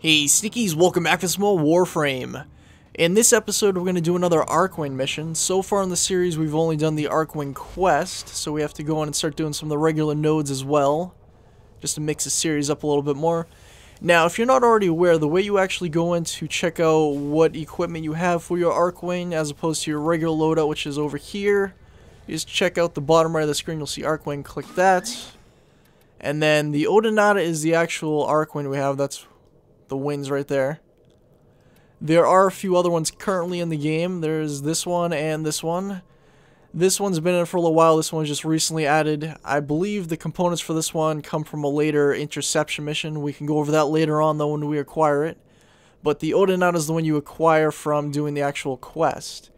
Hey Sneakies, welcome back to some more Warframe. In this episode we're going to do another Archwing mission. So far in the series we've only done the Archwing quest, so we have to go in and start doing some of the regular nodes as well, just to mix the series up a little bit more. Now if you're not already aware, the way you actually go in to check out what equipment you have for your Archwing as opposed to your regular loadout, which is over here, you just check out the bottom right of the screen, you'll see Archwing, click that. And then the Odinata is the actual Archwing we have, that's the wings right there. There are a few other ones currently in the game. There's this one and this one. This one's been in for a little while. This one's just recently added. I believe the components for this one come from a later interception mission. We can go over that later on though when we acquire it. But the Odinata is the one you acquire from doing the actual quest.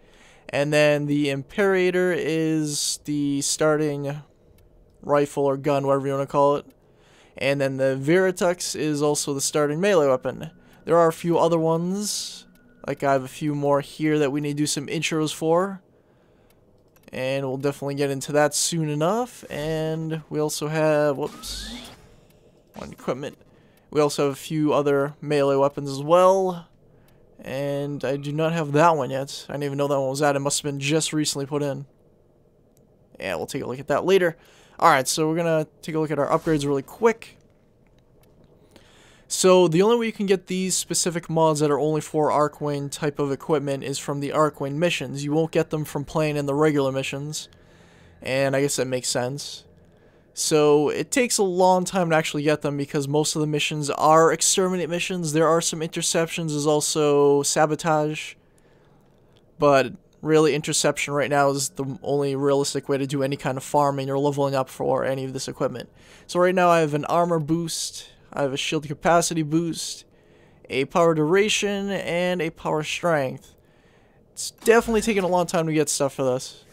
And then the Imperator is the starting rifle or gun, whatever you want to call it. And then the VERITUX is also the starting melee weapon. There are a few other ones, like I have a few more here that we need to do some intros for. And we'll definitely get into that soon enough. And we also have, whoops, one equipment. We also have a few other melee weapons as well. And I do not have that one yet. I didn't even know that one was added. It must have been just recently put in. Yeah, we'll take a look at that later. Alright, so we're going to take a look at our upgrades really quick. So the only way you can get these specific mods that are only for Archwing type of equipment is from the Archwing missions. You won't get them from playing in the regular missions. And I guess that makes sense. So it takes a long time to actually get them because most of the missions are exterminate missions. There are some interceptions, there's also sabotage. But really, interception right now is the only realistic way to do any kind of farming or leveling up for any of this equipment. So right now I have an armor boost, I have a shield capacity boost, a power duration, and a power strength. It's definitely taking a long time to get stuff for this.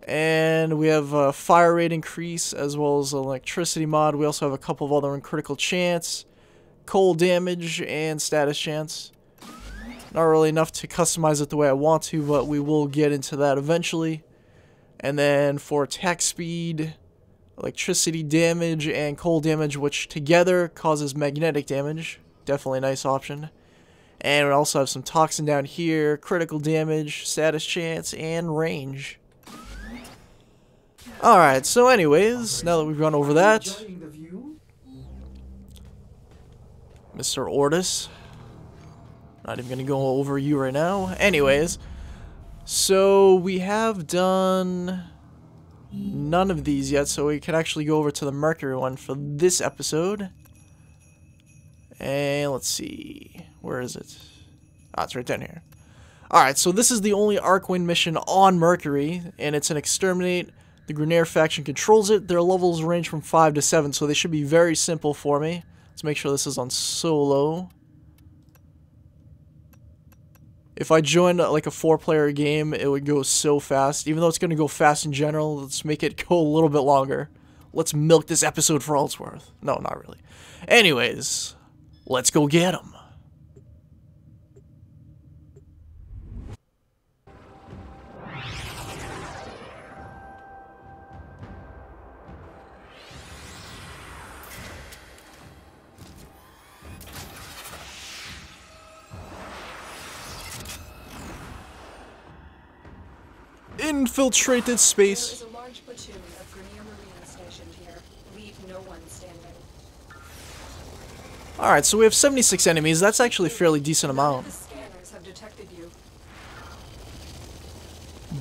And we have a fire rate increase as well as an electricity mod. We also have a couple of other in critical chance, cold damage, and status chance. Not really enough to customize it the way I want to, but we will get into that eventually. And then for attack speed, electricity damage, and cold damage, which together causes magnetic damage. Definitely a nice option. And we also have some toxin down here, critical damage, status chance, and range. Alright, so anyways, now that we've gone over that, Mr. Ortis. Not even gonna go over you right now. Anyways, so we have done none of these yet, so we can actually go over to the Mercury one for this episode. And let's see, where is it? Ah, it's right down here. Alright, so this is the only Archwing mission on Mercury, and it's an exterminate. The Grineer faction controls it. Their levels range from 5 to 7, so they should be very simple for me. Let's make sure this is on solo. If I joined like a 4-player game, it would go so fast. Even though it's going to go fast in general, let's make it go a little bit longer. Let's milk this episode for all it's worth. No, not really. Anyways, let's go get them. Infiltrated space. There is a large platoon of Grineer Marines stationed here. Leave no one standing. Alright, so we have 76 enemies. That's actually a fairly decent amount. The scanners have detected you.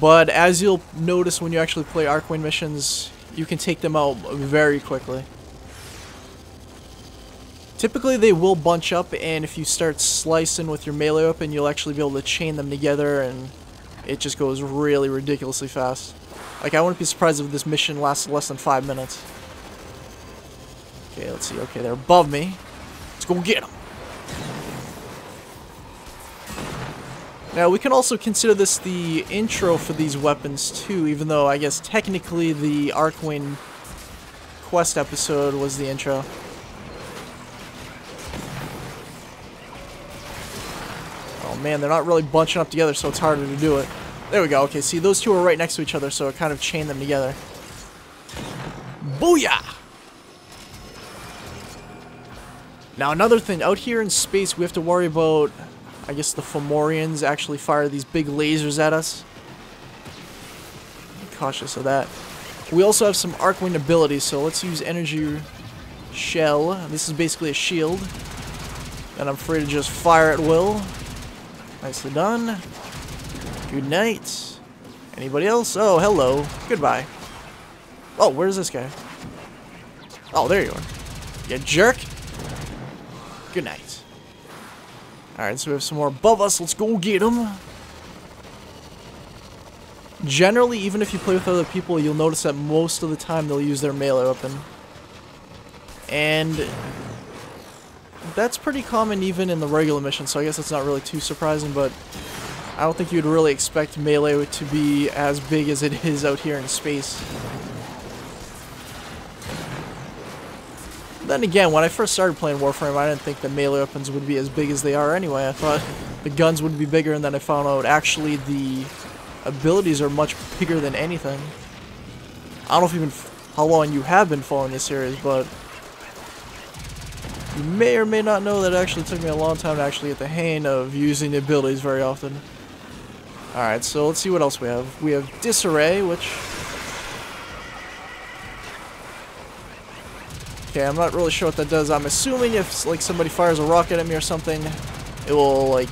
But as you'll notice when you actually play Archwing missions, you can take them out very quickly. Typically they will bunch up, and if you start slicing with your melee weapon, you'll actually be able to chain them together, and it just goes really ridiculously fast. Like, I wouldn't be surprised if this mission lasts less than 5 minutes. Okay, let's see. Okay, they're above me. Let's go get them. Now, we can also consider this the intro for these weapons, too, even though I guess technically the Archwing quest episode was the intro. Oh man, they're not really bunching up together, so it's harder to do it. There we go. Okay, see, those two are right next to each other, so it kind of chained them together. Booyah! Now another thing, out here in space we have to worry about, I guess the Fomorians actually fire these big lasers at us. Be cautious of that. We also have some Archwing abilities, so let's use Energy Shell. This is basically a shield. And I'm free to just fire at will. Nicely done. Good night. Anybody else? Oh, hello. Goodbye. Oh, where's this guy? Oh, there you are. You jerk. Good night. Alright, so we have some more above us. Let's go get them. Generally, even if you play with other people, you'll notice that most of the time they'll use their melee weapon. And that's pretty common even in the regular mission, so I guess it's not really too surprising, but I don't think you'd really expect melee to be as big as it is out here in space. Then again, when I first started playing Warframe, I didn't think the melee weapons would be as big as they are anyway. I thought the guns would be bigger, and then I found out actually the abilities are much bigger than anything. I don't know if even how long you have been following this series, but you may or may not know that it actually took me a long time to actually get the hang of using the abilities very often. Alright, so let's see what else we have. We have Disarray, which... Okay, I'm not really sure what that does. I'm assuming if like somebody fires a rocket at me or something, it will like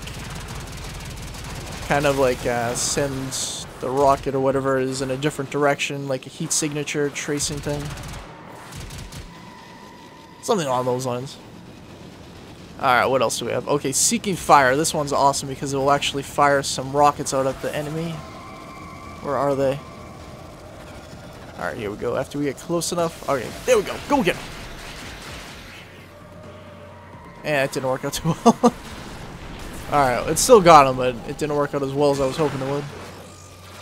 kind of like send the rocket or whatever is in a different direction, like a heat signature tracing thing. Something along those lines. Alright, what else do we have? Okay, Seeking Fire. This one's awesome because it will actually fire some rockets out at the enemy. Where are they? Alright, here we go. After we get close enough. Okay, there we go. Go get them. And it didn't work out too well. Alright, it still got him, but it didn't work out as well as I was hoping it would.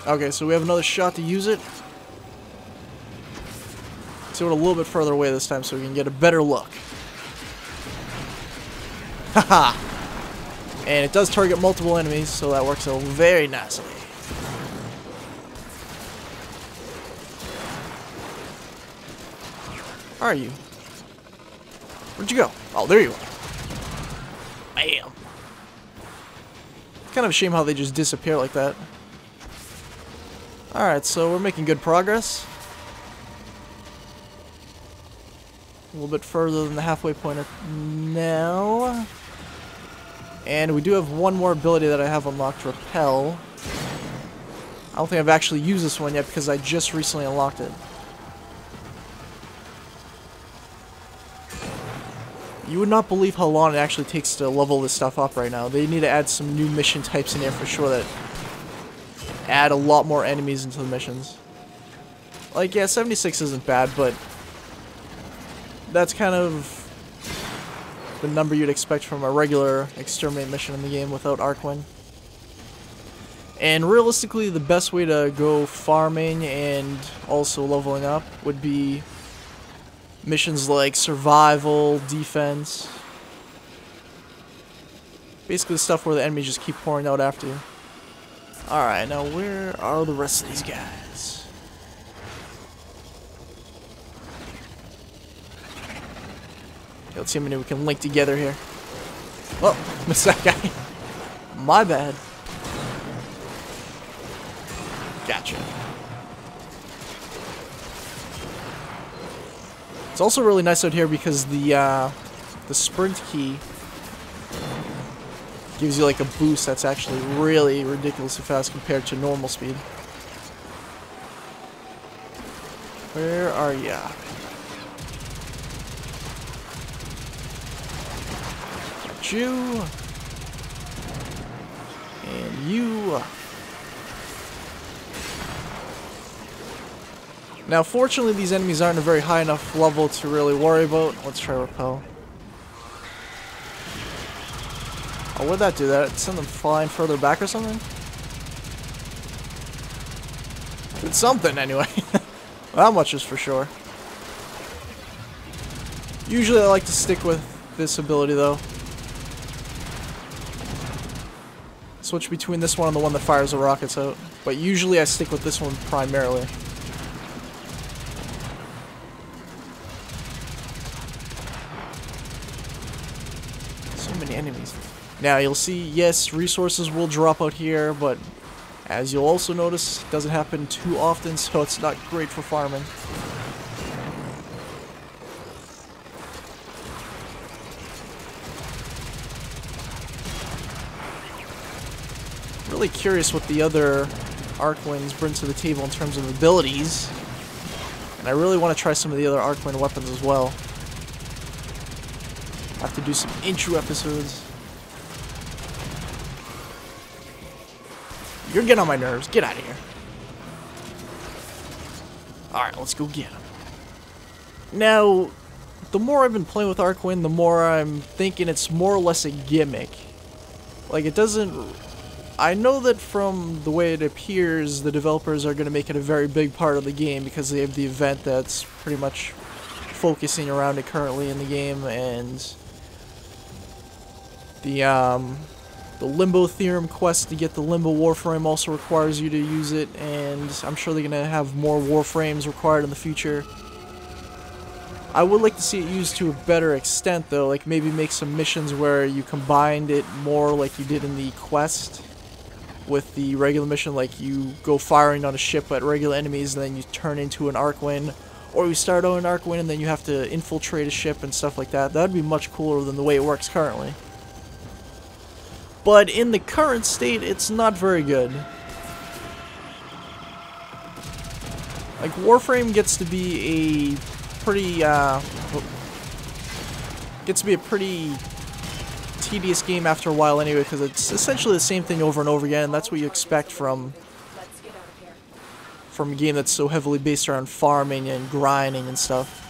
Okay, so we have another shot to use it. Let's do it a little bit further away this time so we can get a better look. Haha! And it does target multiple enemies, so that works out very nicely. Where are you? Where'd you go? Oh, there you are. Bam! Kind of a shame how they just disappear like that. Alright, so we're making good progress. A little bit further than the halfway point now. And we do have one more ability that I have unlocked, Repel. I don't think I've actually used this one yet because I just recently unlocked it. You would not believe how long it actually takes to level this stuff up right now. They need to add some new mission types in here for sure that add a lot more enemies into the missions. Like, yeah, 76 isn't bad, but that's kind of the number you'd expect from a regular exterminate mission in the game without Archwing. And realistically, the best way to go farming and also leveling up would be missions like survival, defense. Basically the stuff where the enemies just keep pouring out after you. Alright, now where are the rest of these guys? Okay, let's see how many we can link together here. Oh, missed that guy. My bad. Gotcha. It's also really nice out here because the sprint key gives you like a boost that's actually really ridiculously fast compared to normal speed. Where are ya? Got you. And you. Now, fortunately, these enemies aren't a very high enough level to really worry about. Let's try Repel. Oh, what'd that do? That send them flying further back or something? Did something, anyway. That much is for sure. Usually, I like to stick with this ability, though. Switch between this one and the one that fires the rockets out. But usually, I stick with this one primarily. Now you'll see, yes, resources will drop out here, but as you'll also notice, it doesn't happen too often, so it's not great for farming. Really curious what the other Archwings bring to the table in terms of abilities. And I really want to try some of the other Archwing weapons as well. I have to do some intro episodes. You're getting on my nerves. Get out of here. Alright, let's go get him. Now, the more I've been playing with Archwing, the more I'm thinking it's more or less a gimmick. Like, it doesn't... I know that from the way it appears, the developers are going to make it a very big part of the game because they have the event that's pretty much focusing around it currently in the game, and the Limbo Theorem quest to get the Limbo Warframe also requires you to use it, and I'm sure they're going to have more Warframes required in the future. I would like to see it used to a better extent though, like maybe make some missions where you combined it more like you did in the quest with the regular mission, like you go firing on a ship at regular enemies and then you turn into an Archwing, or you start on an Archwing and then you have to infiltrate a ship and stuff like that. That'd be much cooler than the way it works currently. But in the current state, it's not very good. Like, Warframe gets to be a pretty, tedious game after a while anyway, because it's essentially the same thing over and over again, and that's what you expect from a game that's so heavily based around farming and grinding and stuff.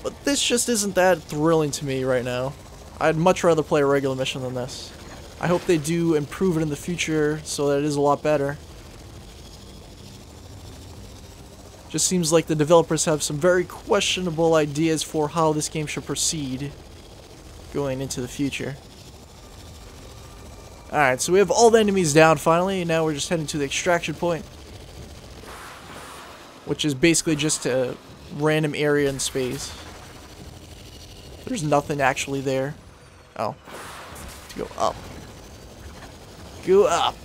But this just isn't that thrilling to me right now. I'd much rather play a regular mission than this. I hope they do improve it in the future so that it is a lot better. Just seems like the developers have some very questionable ideas for how this game should proceed going into the future. Alright, so we have all the enemies down finally, and now we're just heading to the extraction point, which is basically just a random area in space. There's nothing actually there. Oh. Let's go up. Go up!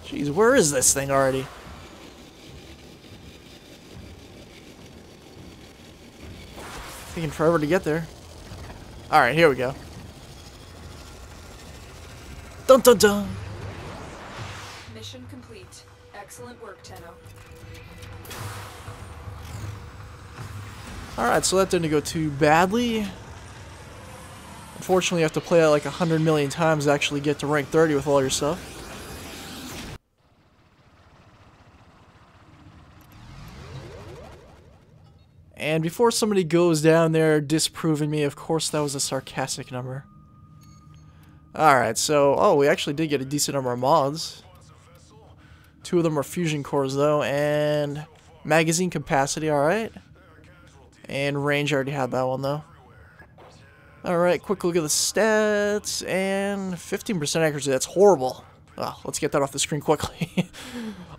Jeez, where is this thing already? Taking forever to get there. Alright, here we go. Dun dun dun! Mission complete. Excellent work, Tenno. Alright, so that didn't go too badly. Unfortunately, you have to play it like 100 million times to actually get to rank 30 with all your stuff. And before somebody goes down there disproving me, of course that was a sarcastic number. Alright, so, oh, we actually did get a decent number of mods. 2 of them are fusion cores though, and magazine capacity, alright. And range, I already had that one though. Alright, quick look at the stats, and 15% accuracy, that's horrible. Oh, let's get that off the screen quickly.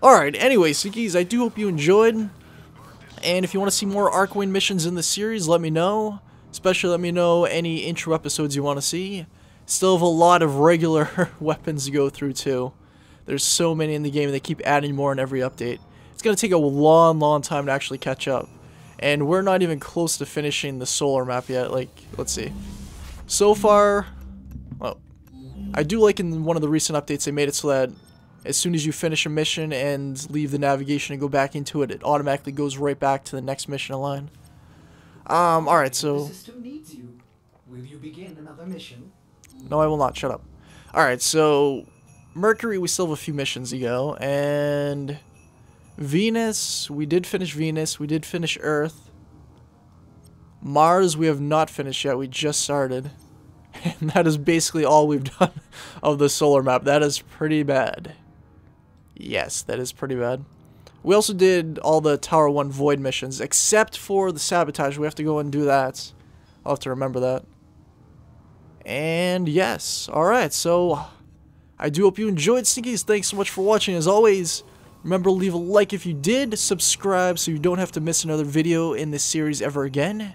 Alright, anyway, Sinkies, I do hope you enjoyed. And if you want to see more Archwing missions in the series, let me know. Especially let me know any intro episodes you want to see. Still have a lot of regular weapons to go through too. There's so many in the game, and they keep adding more in every update. It's going to take a long time to actually catch up. And we're not even close to finishing the solar map yet. Like, let's see. So far, well, I do like in one of the recent updates they made it so that as soon as you finish a mission and leave the navigation and go back into it, it automatically goes right back to the next mission in line. Alright, so... The system needs you. Will you begin another mission? No, I will not. Shut up. Alright, so... Mercury, we still have a few missions to go, and... Venus, we did finish Venus, we did finish Earth. Mars, we have not finished yet, we just started. And that is basically all we've done of the solar map. That is pretty bad. Yes, that is pretty bad. We also did all the Tower 1 Void missions, except for the Sabotage. We have to go and do that. I'll have to remember that. And yes, alright, so I do hope you enjoyed, Stinkies. Thanks so much for watching. As always, Remember to leave a like if you did, subscribe so you don't have to miss another video in this series ever again,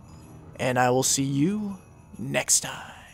and I will see you next time.